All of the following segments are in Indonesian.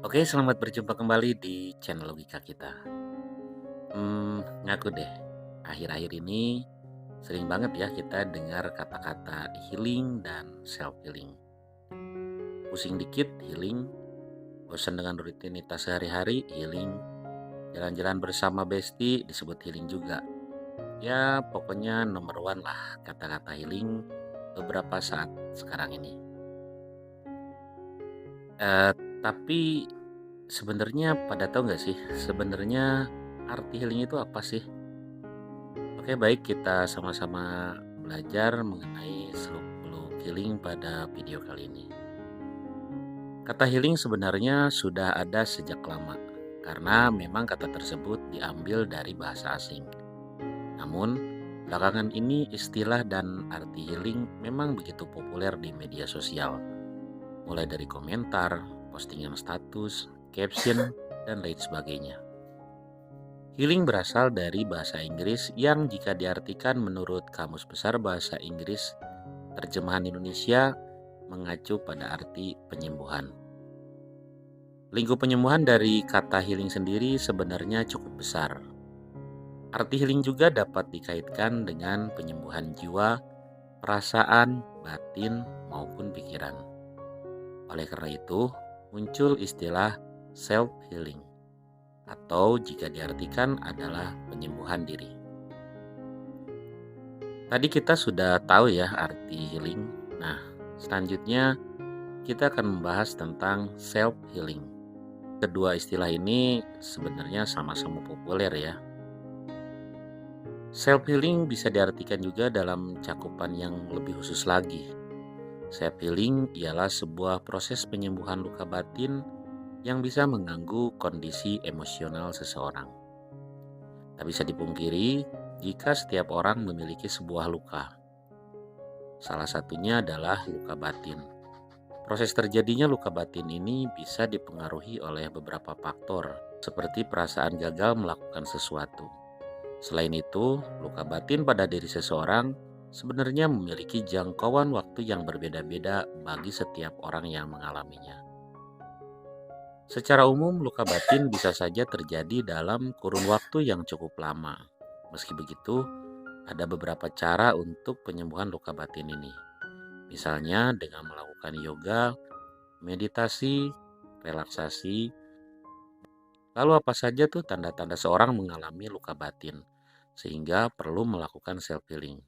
Oke, selamat berjumpa kembali di channel Logika Kita. Ngaku deh, akhir-akhir ini sering banget ya kita dengar kata-kata healing dan self healing. Pusing dikit healing, bosan dengan rutinitas sehari-hari healing, jalan-jalan bersama bestie disebut healing juga. Ya, pokoknya nomor one lah kata-kata healing beberapa saat sekarang ini. Eh, tapi sebenarnya pada tahu nggak sih, sebenarnya arti healing itu apa sih? Oke, baik kita sama-sama belajar mengenai seluk-beluk healing pada video kali ini. Kata healing sebenarnya sudah ada sejak lama, karena memang kata tersebut diambil dari bahasa asing. Namun, belakangan ini istilah dan arti healing memang begitu populer di media sosial, mulai dari komentar, postingan status, caption, dan lain sebagainya. Healing berasal dari bahasa Inggris yang jika diartikan menurut Kamus Besar Bahasa Inggris terjemahan Indonesia mengacu pada arti penyembuhan. Lingkup penyembuhan dari kata healing sendiri sebenarnya cukup besar. Arti healing juga dapat dikaitkan dengan penyembuhan jiwa, perasaan, batin, maupun pikiran. Oleh karena itu, muncul istilah self-healing atau jika diartikan adalah penyembuhan diri. Tadi kita sudah tahu ya arti healing. Nah, selanjutnya kita akan membahas tentang self healing. Kedua istilah ini sebenarnya sama-sama populer ya. Self healing bisa diartikan juga dalam cakupan yang lebih khusus lagi. Self healing ialah sebuah proses penyembuhan luka batin yang bisa mengganggu kondisi emosional seseorang. Tak bisa dipungkiri jika setiap orang memiliki sebuah luka. Salah satunya adalah luka batin. Proses terjadinya luka batin ini bisa dipengaruhi oleh beberapa faktor, seperti perasaan gagal melakukan sesuatu. Selain itu, luka batin pada diri seseorang sebenarnya memiliki jangkauan waktu yang berbeda-beda bagi setiap orang yang mengalaminya. Secara umum, luka batin bisa saja terjadi dalam kurun waktu yang cukup lama. Meski begitu, ada beberapa cara untuk penyembuhan luka batin ini. Misalnya dengan melakukan yoga, meditasi, relaksasi. Lalu apa saja tuh tanda-tanda seorang mengalami luka batin sehingga perlu melakukan self healing.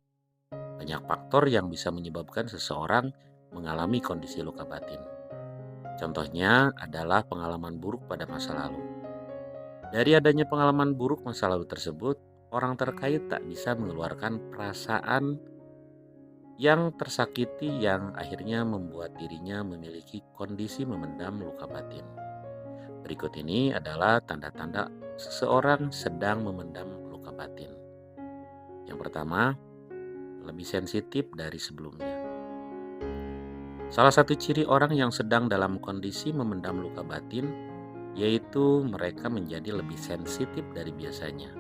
Banyak faktor yang bisa menyebabkan seseorang mengalami kondisi luka batin. Contohnya adalah pengalaman buruk pada masa lalu. Dari adanya pengalaman buruk masa lalu tersebut, orang terkait tak bisa mengeluarkan perasaan yang tersakiti yang akhirnya membuat dirinya memiliki kondisi memendam luka batin. Berikut ini adalah tanda-tanda seseorang sedang memendam luka batin. Yang pertama, lebih sensitif dari sebelumnya. Salah satu ciri orang yang sedang dalam kondisi memendam luka batin yaitu mereka menjadi lebih sensitif dari biasanya.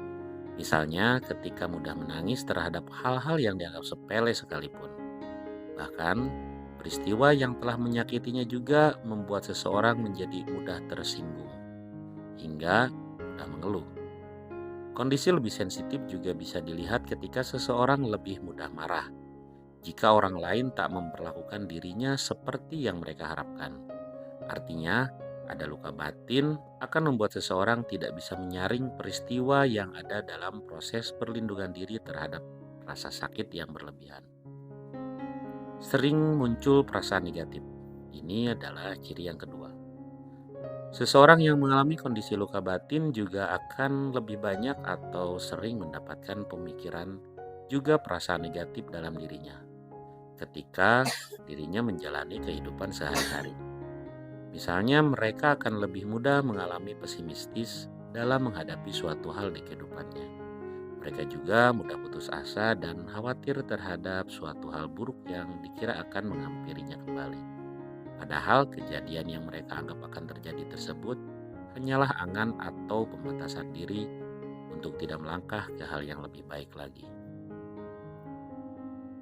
Misalnya ketika mudah menangis terhadap hal-hal yang dianggap sepele sekalipun. Bahkan, peristiwa yang telah menyakitinya juga membuat seseorang menjadi mudah tersinggung, hingga mudah mengeluh. Kondisi lebih sensitif juga bisa dilihat ketika seseorang lebih mudah marah, jika orang lain tak memperlakukan dirinya seperti yang mereka harapkan. Artinya, ada luka batin akan membuat seseorang tidak bisa menyaring peristiwa yang ada dalam proses perlindungan diri terhadap rasa sakit yang berlebihan. Sering muncul perasaan negatif. Ini adalah ciri yang kedua. Seseorang yang mengalami kondisi luka batin juga akan lebih banyak atau sering mendapatkan pemikiran juga perasaan negatif dalam dirinya ketika dirinya menjalani kehidupan sehari-hari. Misalnya mereka akan lebih mudah mengalami pesimistis dalam menghadapi suatu hal di kehidupannya. Mereka juga mudah putus asa dan khawatir terhadap suatu hal buruk yang dikira akan menghampirinya kembali. Padahal kejadian yang mereka anggap akan terjadi tersebut hanyalah angan atau pembatasan diri untuk tidak melangkah ke hal yang lebih baik lagi.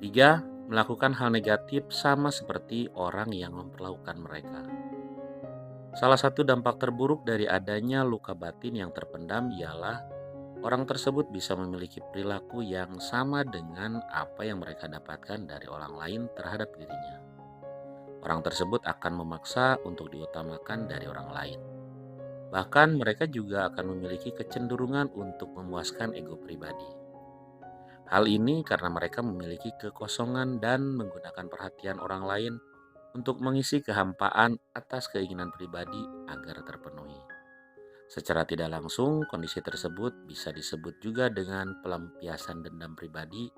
3. Melakukan hal negatif sama seperti orang yang memperlakukan mereka. Salah satu dampak terburuk dari adanya luka batin yang terpendam ialah orang tersebut bisa memiliki perilaku yang sama dengan apa yang mereka dapatkan dari orang lain terhadap dirinya. Orang tersebut akan memaksa untuk diutamakan dari orang lain. Bahkan mereka juga akan memiliki kecenderungan untuk memuaskan ego pribadi. Hal ini karena mereka memiliki kekosongan dan menggunakan perhatian orang lain untuk mengisi kehampaan atas keinginan pribadi agar terpenuhi. Secara tidak langsung, kondisi tersebut bisa disebut juga dengan pelampiasan dendam pribadi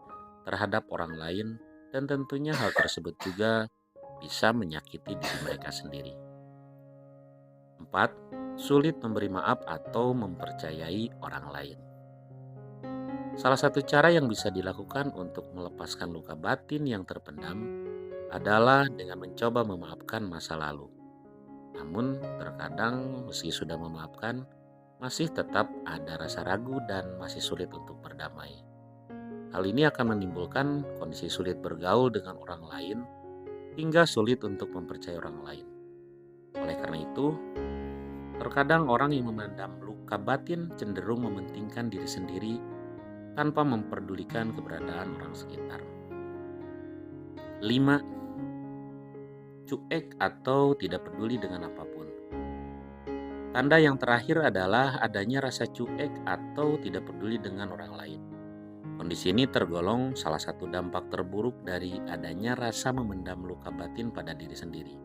terhadap orang lain, dan tentunya hal tersebut juga bisa menyakiti diri mereka sendiri. 4. Sulit memberi maaf atau mempercayai orang lain. Salah satu cara yang bisa dilakukan untuk melepaskan luka batin yang terpendam adalah dengan mencoba memaafkan masa lalu. Namun, terkadang meski sudah memaafkan, masih tetap ada rasa ragu dan masih sulit untuk berdamai. Hal ini akan menimbulkan kondisi sulit bergaul dengan orang lain hingga sulit untuk mempercayai orang lain. Oleh karena itu, terkadang orang yang memendam luka batin cenderung mementingkan diri sendiri tanpa memperdulikan keberadaan orang sekitar. 5. Cuek atau tidak peduli dengan apapun. Tanda yang terakhir adalah adanya rasa cuek atau tidak peduli dengan orang lain. Kondisi ini tergolong salah satu dampak terburuk dari adanya rasa memendam luka batin pada diri sendiri.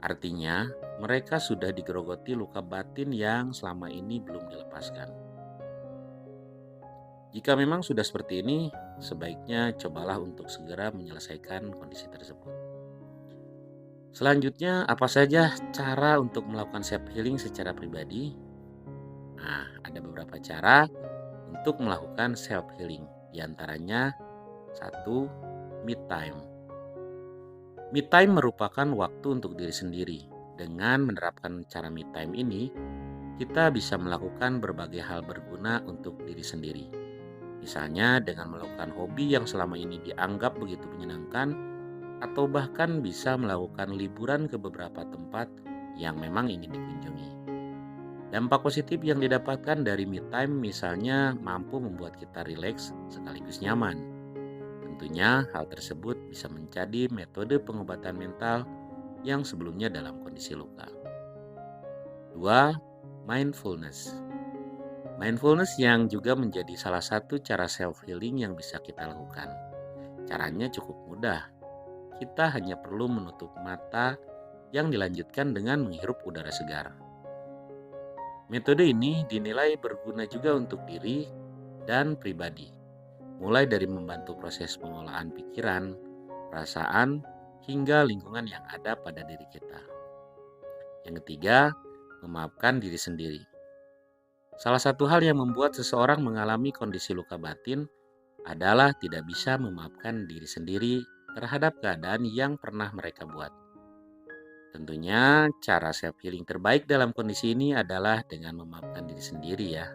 Artinya, mereka sudah digerogoti luka batin yang selama ini belum dilepaskan. Jika memang sudah seperti ini, sebaiknya cobalah untuk segera menyelesaikan kondisi tersebut. Selanjutnya, apa saja cara untuk melakukan self healing secara pribadi? Nah, ada beberapa cara untuk melakukan self healing. Di antaranya, 1. Me time. Me time merupakan waktu untuk diri sendiri. Dengan menerapkan cara me time ini, kita bisa melakukan berbagai hal berguna untuk diri sendiri. Misalnya dengan melakukan hobi yang selama ini dianggap begitu menyenangkan, atau bahkan bisa melakukan liburan ke beberapa tempat yang memang ingin dikunjungi. Dampak positif yang didapatkan dari me time misalnya mampu membuat kita rileks sekaligus nyaman. Tentunya hal tersebut bisa menjadi metode pengobatan mental yang sebelumnya dalam kondisi luka. 2. Mindfulness. Mindfulness yang juga menjadi salah satu cara self-healing yang bisa kita lakukan. Caranya cukup mudah. Kita hanya perlu menutup mata yang dilanjutkan dengan menghirup udara segar. Metode ini dinilai berguna juga untuk diri dan pribadi, mulai dari membantu proses pengolahan pikiran, perasaan, hingga lingkungan yang ada pada diri kita. Yang ketiga, memaafkan diri sendiri. Salah satu hal yang membuat seseorang mengalami kondisi luka batin adalah tidak bisa memaafkan diri sendiri terhadap keadaan yang pernah mereka buat. Tentunya cara self healing terbaik dalam kondisi ini adalah dengan memaafkan diri sendiri ya.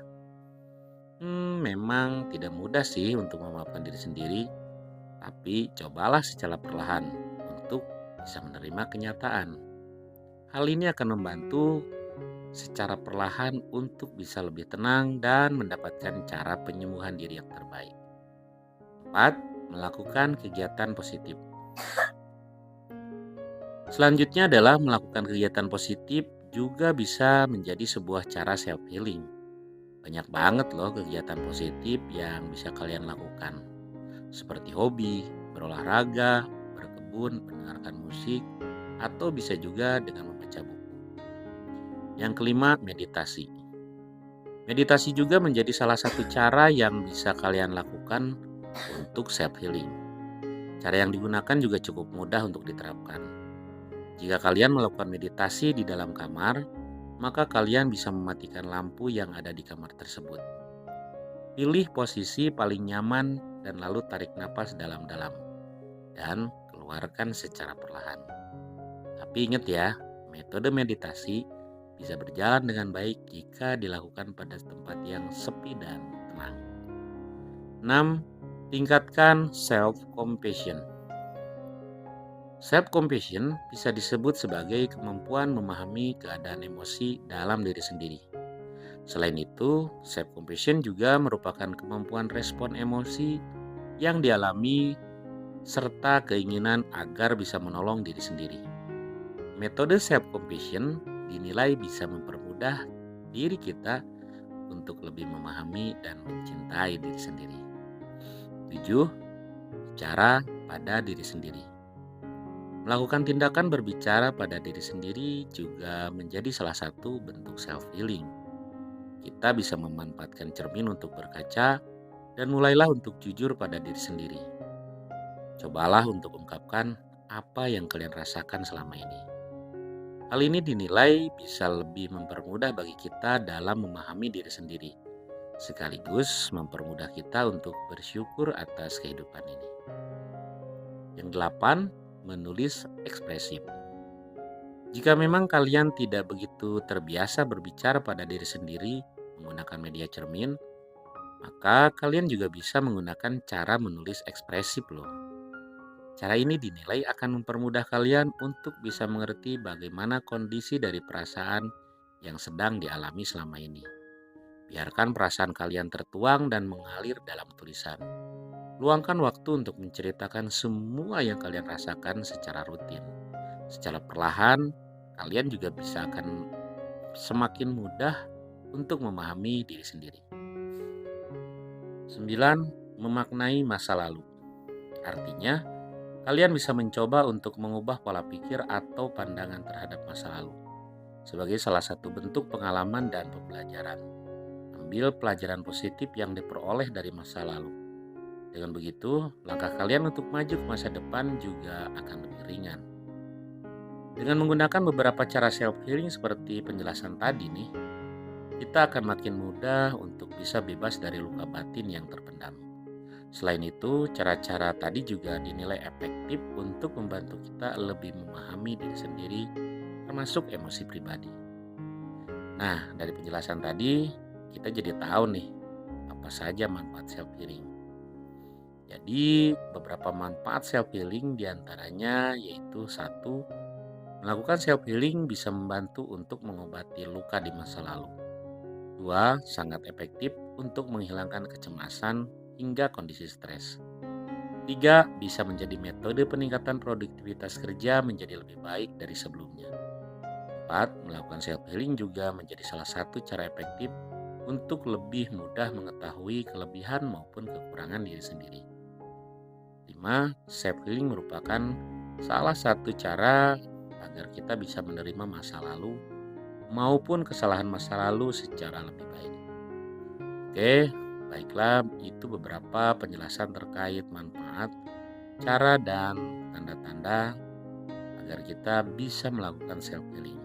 Memang tidak mudah sih untuk memaafkan diri sendiri, tapi cobalah secara perlahan untuk bisa menerima kenyataan. Hal ini akan membantu secara perlahan untuk bisa lebih tenang dan mendapatkan cara penyembuhan diri yang terbaik. 4. Melakukan kegiatan positif. Selanjutnya adalah melakukan kegiatan positif juga bisa menjadi sebuah cara self healing. Banyak banget loh kegiatan positif yang bisa kalian lakukan, seperti hobi, berolahraga, berkebun, mendengarkan musik, atau bisa juga dengan membaca buku. Yang kelima, meditasi. Meditasi juga menjadi salah satu cara yang bisa kalian lakukan untuk self healing. Cara yang digunakan juga cukup mudah untuk diterapkan. Jika kalian melakukan meditasi di dalam kamar, maka kalian bisa mematikan lampu yang ada di kamar tersebut. Pilih posisi paling nyaman dan lalu tarik napas dalam-dalam dan keluarkan secara perlahan. Tapi ingat ya, metode meditasi bisa berjalan dengan baik jika dilakukan pada tempat yang sepi dan tenang. 6. Tingkatkan self-compassion. Self compassion bisa disebut sebagai kemampuan memahami keadaan emosi dalam diri sendiri. Selain itu, self compassion juga merupakan kemampuan respon emosi yang dialami serta keinginan agar bisa menolong diri sendiri. Metode self compassion dinilai bisa mempermudah diri kita untuk lebih memahami dan mencintai diri sendiri. 7. Bicara pada diri sendiri. Melakukan tindakan berbicara pada diri sendiri juga menjadi salah satu bentuk self-healing. Kita bisa memanfaatkan cermin untuk berkaca dan mulailah untuk jujur pada diri sendiri. Cobalah untuk ungkapkan apa yang kalian rasakan selama ini. Hal ini dinilai bisa lebih mempermudah bagi kita dalam memahami diri sendiri, sekaligus mempermudah kita untuk bersyukur atas kehidupan ini. Yang 8, menulis ekspresif. Jika memang kalian tidak begitu terbiasa berbicara pada diri sendiri menggunakan media cermin, maka kalian juga bisa menggunakan cara menulis ekspresif loh. Cara ini dinilai akan mempermudah kalian untuk bisa mengerti bagaimana kondisi dari perasaan yang sedang dialami selama ini. Biarkan perasaan kalian tertuang dan mengalir dalam tulisan. Luangkan waktu untuk menceritakan semua yang kalian rasakan secara rutin. Secara perlahan, kalian juga bisa akan semakin mudah untuk memahami diri sendiri. 9. Memaknai masa lalu. Artinya, kalian bisa mencoba untuk mengubah pola pikir atau pandangan terhadap masa lalu sebagai salah satu bentuk pengalaman dan pembelajaran. Ambil pelajaran positif yang diperoleh dari masa lalu. Dengan begitu, langkah kalian untuk maju ke masa depan juga akan lebih ringan. Dengan menggunakan beberapa cara self-healing seperti penjelasan tadi nih, kita akan makin mudah untuk bisa bebas dari luka batin yang terpendam. Selain itu, cara-cara tadi juga dinilai efektif untuk membantu kita lebih memahami diri sendiri, termasuk emosi pribadi. Nah, dari penjelasan tadi, kita jadi tahu nih, apa saja manfaat self-healing. Jadi, beberapa manfaat self-healing diantaranya yaitu 1. Melakukan self-healing bisa membantu untuk mengobati luka di masa lalu. 2. Sangat efektif untuk menghilangkan kecemasan hingga kondisi stres. 3. Bisa menjadi metode peningkatan produktivitas kerja menjadi lebih baik dari sebelumnya. 4. Melakukan self-healing juga menjadi salah satu cara efektif untuk lebih mudah mengetahui kelebihan maupun kekurangan diri sendiri. 5. Self-healing merupakan salah satu cara agar kita bisa menerima masa lalu maupun kesalahan masa lalu secara lebih baik. Oke, baiklah, itu beberapa penjelasan terkait manfaat, cara, dan tanda-tanda agar kita bisa melakukan self-healing.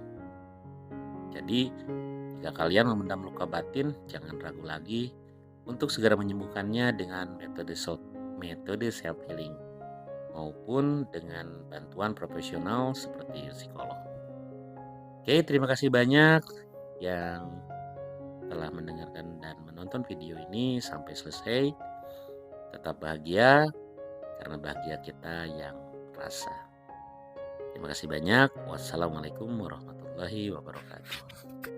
Jadi, jika kalian memendam luka batin, jangan ragu lagi untuk segera menyembuhkannya dengan metode self-healing maupun dengan bantuan profesional seperti psikolog. Oke, terima kasih banyak yang telah mendengarkan dan menonton video ini sampai selesai. Tetap bahagia karena bahagia kita yang rasa. Terima kasih banyak. Wassalamualaikum warahmatullahi wabarakatuh.